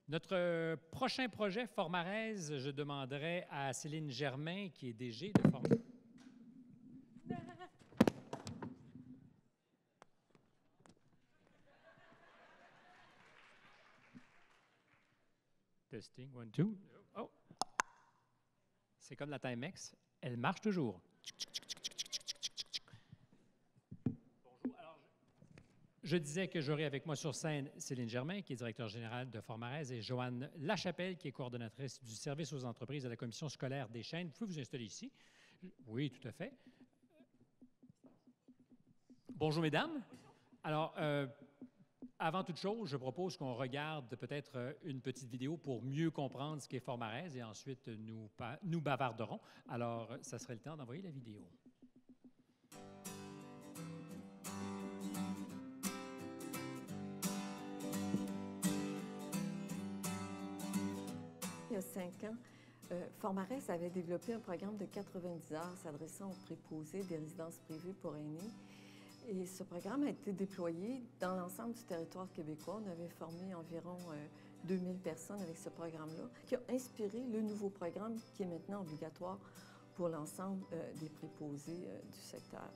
Notre prochain projet, Formarèse, je demanderai à Céline Germain, qui est DG de Formarèse. Testing, 1, 2. Oh! C'est comme la Timex, elle marche toujours. Bonjour. Alors, je disais que j'aurai avec moi sur scène Céline Germain, qui est directeur général de Formarèse, et Joanne Lachapelle, qui est coordonnatrice du service aux entreprises de la commission scolaire des Chênes. Vous pouvez vous installer ici. Oui, tout à fait. Bonjour, mesdames. Alors, avant toute chose, je propose qu'on regarde peut-être une petite vidéo pour mieux comprendre ce qu'est Formarèse et ensuite nous bavarderons. Alors, ça serait le temps d'envoyer la vidéo. Il y a 5 ans, Formarèse avait développé un programme de 90 heures s'adressant aux préposés des résidences privées pour aînés. Et ce programme a été déployé dans l'ensemble du territoire québécois. On avait formé environ 2000 personnes avec ce programme-là, qui a inspiré le nouveau programme qui est maintenant obligatoire pour l'ensemble des préposés du secteur.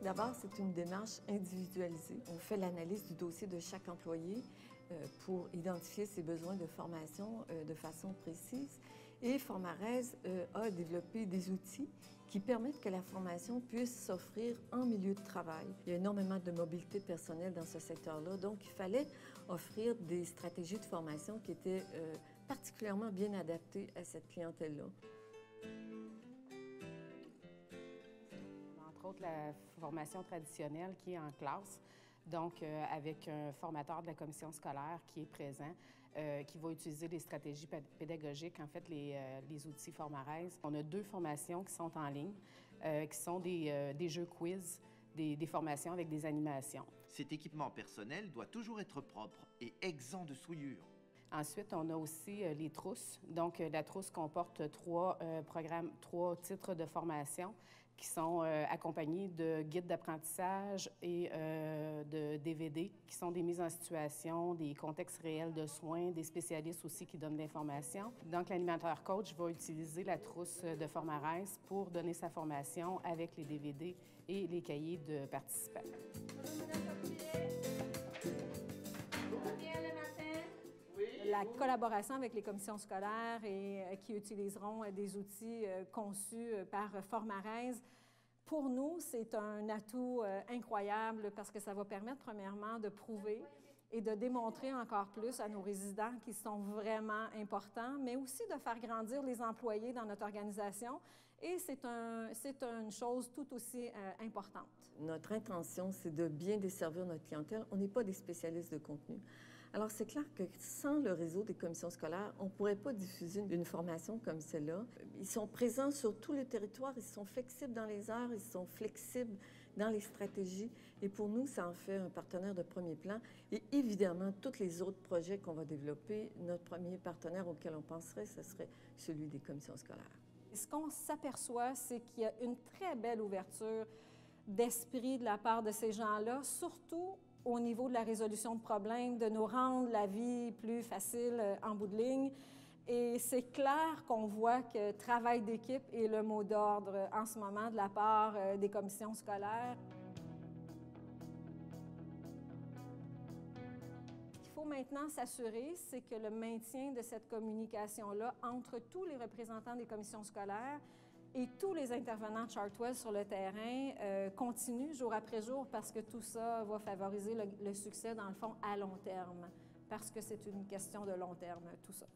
D'abord, c'est une démarche individualisée. On fait l'analyse du dossier de chaque employé pour identifier ses besoins de formation de façon précise. Et Formarèse a développé des outils qui permettent que la formation puisse s'offrir en milieu de travail. Il y a énormément de mobilité personnelle dans ce secteur-là, donc il fallait offrir des stratégies de formation qui étaient particulièrement bien adaptées à cette clientèle-là. Entre autres, la formation traditionnelle qui est en classe, donc avec un formateur de la commission scolaire qui est présent, qui va utiliser les stratégies pédagogiques, en fait, les outils Formarèse. On a 2 formations qui sont en ligne, qui sont des jeux quiz, des formations avec des animations. Cet équipement personnel doit toujours être propre et exempt de souillure. Ensuite, on a aussi les trousses. Donc, la trousse comporte 3 titres de formation qui sont accompagnés de guides d'apprentissage et de DVD, qui sont des mises en situation, des contextes réels de soins, des spécialistes aussi qui donnent l'information. Donc, l'animateur coach va utiliser la trousse de Formarèse pour donner sa formation avec les DVD et les cahiers de participants. La collaboration avec les commissions scolaires et qui utiliseront des outils conçus par Formarèse, pour nous, c'est un atout incroyable parce que ça va permettre, premièrement, de prouver et de démontrer encore plus à nos résidents qu'ils sont vraiment importants, mais aussi de faire grandir les employés dans notre organisation. Et c'est une chose tout aussi importante. Notre intention, c'est de bien desservir notre clientèle. On n'est pas des spécialistes de contenu. Alors, c'est clair que sans le réseau des commissions scolaires, on ne pourrait pas diffuser une formation comme celle-là. Ils sont présents sur tout le territoire, ils sont flexibles dans les heures, ils sont flexibles dans les stratégies. Et pour nous, ça en fait un partenaire de premier plan. Et évidemment, tous les autres projets qu'on va développer, notre premier partenaire auquel on penserait, ce serait celui des commissions scolaires. Ce qu'on s'aperçoit, c'est qu'il y a une très belle ouverture d'esprit de la part de ces gens-là, surtout au niveau de la résolution de problèmes, de nous rendre la vie plus facile en bout de ligne. Et c'est clair qu'on voit que travail d'équipe est le mot d'ordre en ce moment de la part des commissions scolaires. Ce qu'il faut maintenant s'assurer, c'est que le maintien de cette communication-là entre tous les représentants des commissions scolaires et tous les intervenants de Chartwell sur le terrain continuent jour après jour parce que tout ça va favoriser le succès, dans le fond, à long terme, parce que c'est une question de long terme, tout ça.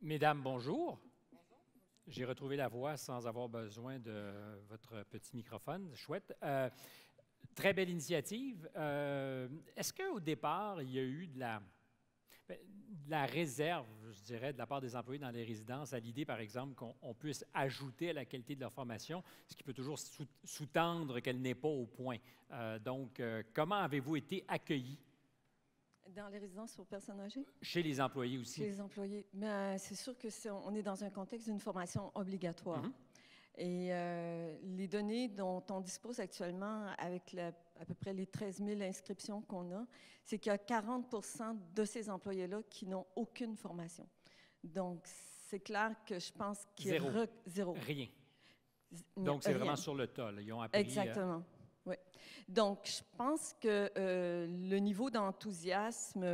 Mesdames, bonjour. Bonjour. J'ai retrouvé la voix sans avoir besoin de votre petit microphone. Chouette. Très belle initiative. Est-ce qu'au départ, il y a eu de la réserve, je dirais, de la part des employés dans les résidences à l'idée, par exemple, qu'on puisse ajouter à la qualité de leur formation, ce qui peut toujours sous-tendre qu'elle n'est pas au point. Donc, comment avez-vous été accueillis? Dans les résidences pour personnes âgées? Chez les employés aussi. Chez les employés. Mais c'est sûr que on est dans un contexte d'une formation obligatoire. Et les données dont on dispose actuellement avec à peu près les 13 000 inscriptions qu'on a, c'est qu'il y a 40 de ces employés-là qui n'ont aucune formation. Donc, c'est clair que je pense qu'il y a zéro. Rien. Donc, c'est vraiment sur le tas. Là. Ils ont appris... Exactement. Oui. Donc, je pense que le niveau d'enthousiasme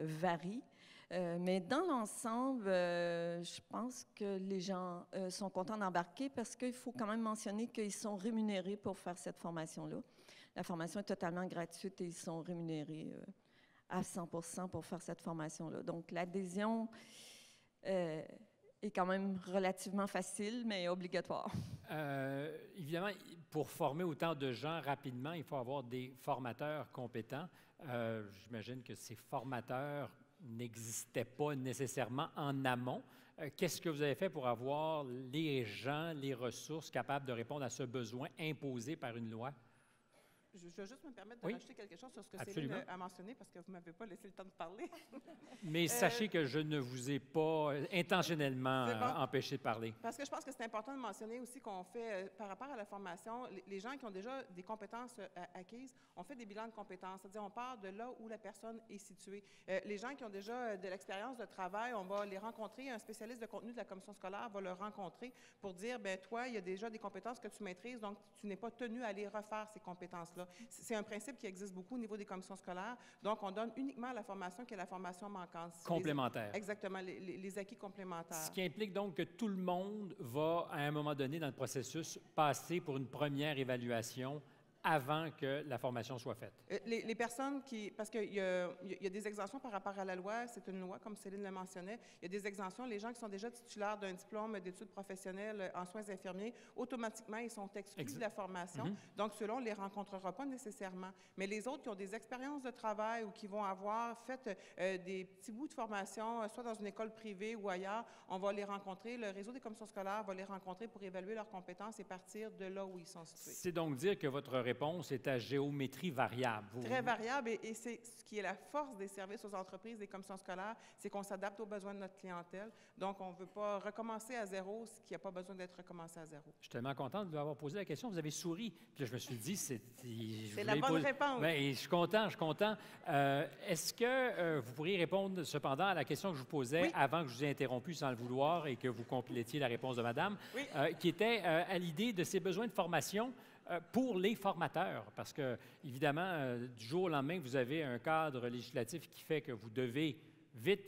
varie. Mais dans l'ensemble, je pense que les gens sont contents d'embarquer parce qu'il faut quand même mentionner qu'ils sont rémunérés pour faire cette formation-là. La formation est totalement gratuite et ils sont rémunérés à 100% pour faire cette formation-là. Donc, l'adhésion est quand même relativement facile, mais obligatoire. Évidemment, pour former autant de gens rapidement, il faut avoir des formateurs compétents. J'imagine que ces formateurs n'existaient pas nécessairement en amont. Qu'est-ce que vous avez fait pour avoir les gens, les ressources capables de répondre à ce besoin imposé par une loi? Je vais juste me permettre de rajouter quelque chose sur ce que Céline a mentionné parce que vous ne m'avez pas laissé le temps de parler. Mais sachez que je ne vous ai pas intentionnellement empêché de parler. Parce que je pense que c'est important de mentionner aussi qu'on fait, par rapport à la formation, les gens qui ont déjà des compétences acquises, on fait des bilans de compétences, c'est-à-dire on part de là où la personne est située. Les gens qui ont déjà de l'expérience de travail, on va les rencontrer, un spécialiste de contenu de la commission scolaire va le rencontrer pour dire, bien toi, il y a déjà des compétences que tu maîtrises, donc tu n'es pas tenu à aller refaire ces compétences-là. C'est un principe qui existe beaucoup au niveau des commissions scolaires. Donc, on donne uniquement la formation qui est la formation manquante. Complémentaire. Exactement, les acquis complémentaires. Ce qui implique donc que tout le monde va, à un moment donné dans le processus, passer pour une première évaluation avant que la formation soit faite. Les personnes qui... Parce qu'il y a des exemptions par rapport à la loi, c'est une loi, comme Céline le mentionnait. Il y a des exemptions. Les gens qui sont déjà titulaires d'un diplôme d'études professionnelles en soins infirmiers, automatiquement, ils sont exclus de la formation. Donc, ceux-là, on ne les rencontrera pas nécessairement. Mais les autres qui ont des expériences de travail ou qui vont avoir fait des petits bouts de formation, soit dans une école privée ou ailleurs, on va les rencontrer. Le réseau des commissions scolaires va les rencontrer pour évaluer leurs compétences et partir de là où ils sont situés. C'est donc dire que votre réponse est à géométrie variable. Très variable, et c'est ce qui est la force des services aux entreprises, des commissions scolaires, c'est qu'on s'adapte aux besoins de notre clientèle. Donc, on ne veut pas recommencer à zéro ce qui n'a pas besoin d'être recommencé à zéro. Je suis tellement content de vous avoir posé la question. Vous avez souri. Puis là, je me suis dit, c'est la bonne réponse. Bien, je suis content, je suis content. Est-ce que vous pourriez répondre cependant à la question que je vous posais avant que je vous ai interrompu sans le vouloir et que vous complétiez la réponse de madame, qui était à l'idée de ces besoins de formation pour les formateurs, parce que, évidemment, du jour au lendemain, vous avez un cadre législatif qui fait que vous devez vite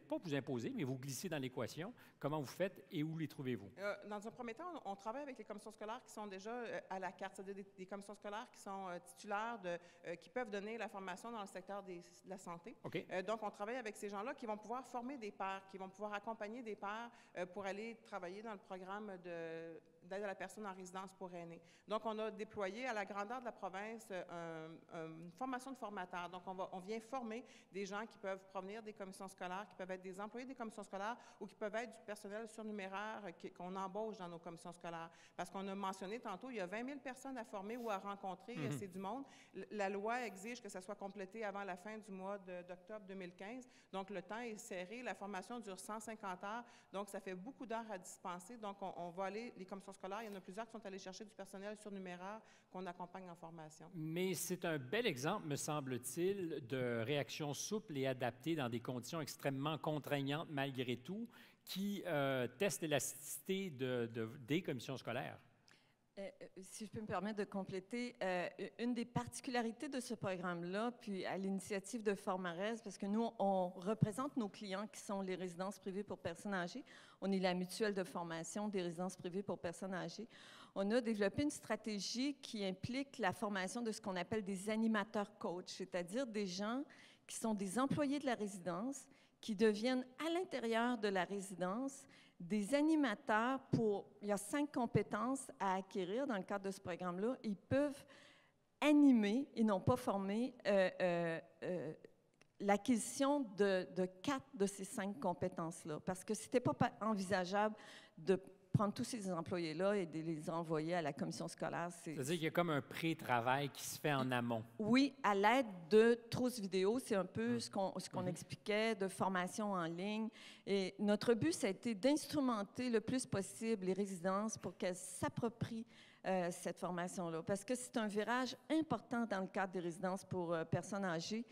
pas vous imposer, mais vous glisser dans l'équation. Comment vous faites et où les trouvez-vous? Dans un premier temps, on travaille avec les commissions scolaires qui sont déjà à la carte, c'est-à-dire des commissions scolaires qui sont titulaires, qui peuvent donner la formation dans le secteur de la santé. Donc, on travaille avec ces gens-là qui vont pouvoir former des pairs, qui vont pouvoir accompagner des pairs pour aller travailler dans le programme d'aide à la personne en résidence pour aînés. Donc, on a déployé à la grandeur de la province une formation de formateurs. Donc, on vient former des gens qui peuvent provenir des commissions scolaires, qui peuvent être des employés des commissions scolaires ou qui peuvent être du personnel surnuméraire qu'on embauche dans nos commissions scolaires. Parce qu'on a mentionné tantôt, il y a 20 000 personnes à former ou à rencontrer, c'est du monde. La loi exige que ça soit complété avant la fin du mois d'octobre 2015. Donc, le temps est serré. La formation dure 150 heures. Donc, ça fait beaucoup d'heures à dispenser. Donc, on va aller, les commissions scolaires, il y en a plusieurs qui sont allés chercher du personnel surnuméraire qu'on accompagne en formation. Mais c'est un bel exemple, me semble-t-il, de réaction souple et adaptée dans des conditions extrêmement contraignantes malgré tout, qui testent l'élasticité des commissions scolaires. Si je peux me permettre de compléter, une des particularités de ce programme-là, puis à l'initiative de Formarez, parce que nous, on représente nos clients qui sont les résidences privées pour personnes âgées. On est la mutuelle de formation des résidences privées pour personnes âgées. On a développé une stratégie qui implique la formation de ce qu'on appelle des animateurs coachs, c'est-à-dire des gens qui sont des employés de la résidence, qui deviennent à l'intérieur de la résidence des animateurs il y a 5 compétences à acquérir dans le cadre de ce programme-là. Ils peuvent animer et non pas former l'acquisition de 4 de ces 5 compétences-là. Parce que ce n'était pas envisageable de prendre tous ces employés-là et de les envoyer à la commission scolaire. C'est-à-dire qu'il y a comme un pré-travail qui se fait en amont. Oui, à l'aide de trousses vidéo, c'est un peu ce qu'on expliquait, de formation en ligne. Et notre but, ça a été d'instrumenter le plus possible les résidences pour qu'elles s'approprient cette formation-là, parce que c'est un virage important dans le cadre des résidences pour personnes âgées.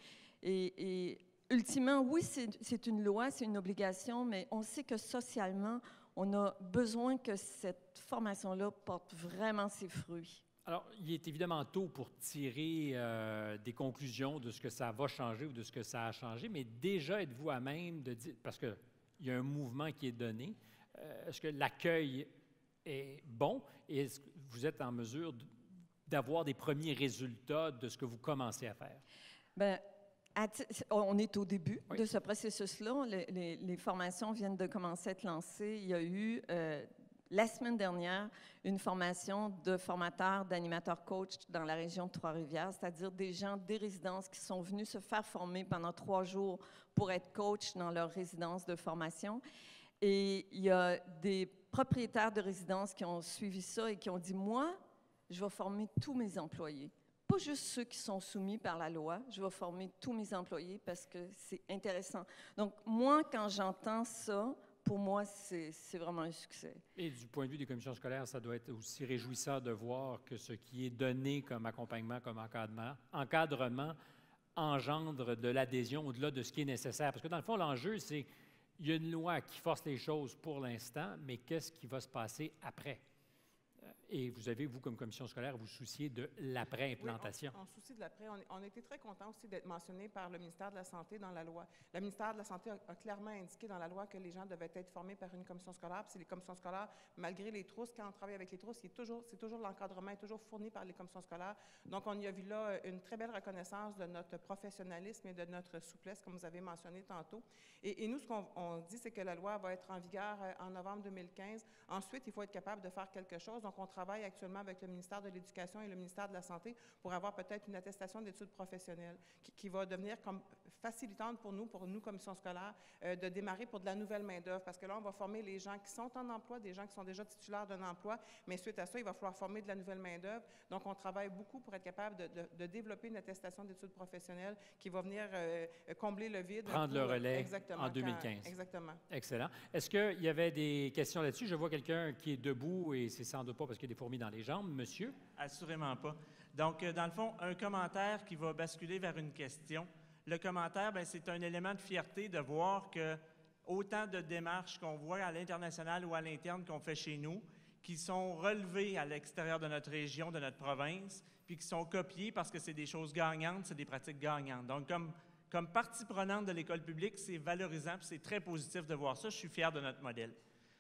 Et ultimement, oui, c'est une loi, c'est une obligation, mais on sait que socialement, on a besoin que cette formation-là porte vraiment ses fruits. Alors, il est évidemment tôt pour tirer des conclusions de ce que ça va changer ou de ce que ça a changé, mais déjà êtes-vous à même de dire, parce qu'il y a un mouvement qui est donné, est-ce que l'accueil est bon et est-ce que vous êtes en mesure d'avoir des premiers résultats de ce que vous commencez à faire? Bien, on est au début de ce processus-là. Les formations viennent de commencer à être lancées. Il y a eu, la semaine dernière, une formation de formateurs, d'animateurs coachs dans la région de Trois-Rivières, c'est-à-dire des gens des résidences qui sont venus se faire former pendant 3 jours pour être coachs dans leur résidence de formation. Et il y a des propriétaires de résidences qui ont suivi ça et qui ont dit, moi, je vais former tous mes employés. Pas juste ceux qui sont soumis par la loi, je vais former tous mes employés parce que c'est intéressant. Donc, moi, quand j'entends ça, pour moi, c'est vraiment un succès. Et du point de vue des commissions scolaires, ça doit être aussi réjouissant de voir que ce qui est donné comme accompagnement, comme encadrement engendre de l'adhésion au-delà de ce qui est nécessaire. Parce que dans le fond, l'enjeu, c'est qu'il y a une loi qui force les choses pour l'instant, mais qu'est-ce qui va se passer après? Et vous avez, vous, comme commission scolaire, vous souciez de l'après-implantation. Oui, on soucie de l'après. On a été très contents aussi d'être mentionné par le ministère de la Santé dans la loi. Le ministère de la Santé a clairement indiqué dans la loi que les gens devaient être formés par une commission scolaire. Puis c'est les commissions scolaires, malgré les trousses, quand on travaille avec les trousses, c'est toujours l'encadrement est toujours fourni par les commissions scolaires. Donc, on y a vu là une très belle reconnaissance de notre professionnalisme et de notre souplesse, comme vous avez mentionné tantôt. Et nous, ce qu'on dit, c'est que la loi va être en vigueur en novembre 2015. Ensuite, il faut être capable de faire quelque chose. Donc, on travaille actuellement avec le ministère de l'Éducation et le ministère de la Santé pour avoir peut-être une attestation d'études professionnelles qui va devenir comme facilitante pour nous, commission scolaire, de démarrer pour de la nouvelle main-d'œuvre. Parce que là, on va former les gens qui sont en emploi, des gens qui sont déjà titulaires d'un emploi, mais suite à ça, il va falloir former de la nouvelle main-d'œuvre. Donc, on travaille beaucoup pour être capable de développer une attestation d'études professionnelles qui va venir combler le vide. Prendre le relais en 2015. Exactement. Excellent. Est-ce qu'il y avait des questions là-dessus? Je vois quelqu'un qui est debout et c'est sans doute pas parce qu'il y a des fourmis dans les jambes. Monsieur? Assurément pas. Donc, dans le fond, un commentaire qui va basculer vers une question. Le commentaire, c'est un élément de fierté de voir que autant de démarches qu'on voit à l'international ou à l'interne qu'on fait chez nous, qui sont relevées à l'extérieur de notre région, de notre province, puis qui sont copiées parce que c'est des choses gagnantes, c'est des pratiques gagnantes. Donc, comme partie prenante de l'école publique, c'est valorisant, puis c'est très positif de voir ça. Je suis fier de notre modèle.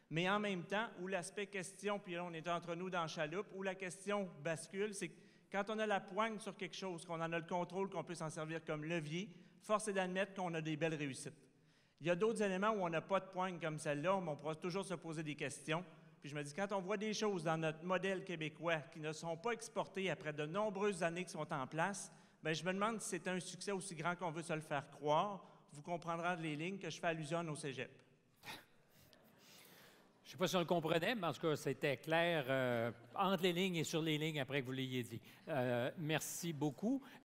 Mais en même temps, où l'aspect question, puis là, on est entre nous dans la chaloupe, où la question bascule, c'est que quand on a la poigne sur quelque chose, qu'on en a le contrôle, qu'on peut s'en servir comme levier, force est d'admettre qu'on a des belles réussites. Il y a d'autres éléments où on n'a pas de poigne comme celle-là, mais on pourra toujours se poser des questions. Puis je me dis, quand on voit des choses dans notre modèle québécois qui ne sont pas exportées après de nombreuses années qui sont en place, bien, je me demande si c'est un succès aussi grand qu'on veut se le faire croire. Vous comprendrez les lignes que je fais allusion au cégep. Je ne sais pas si on le comprenait, mais en tout cas, c'était clair entre les lignes et sur les lignes après que vous l'ayez dit. Merci beaucoup.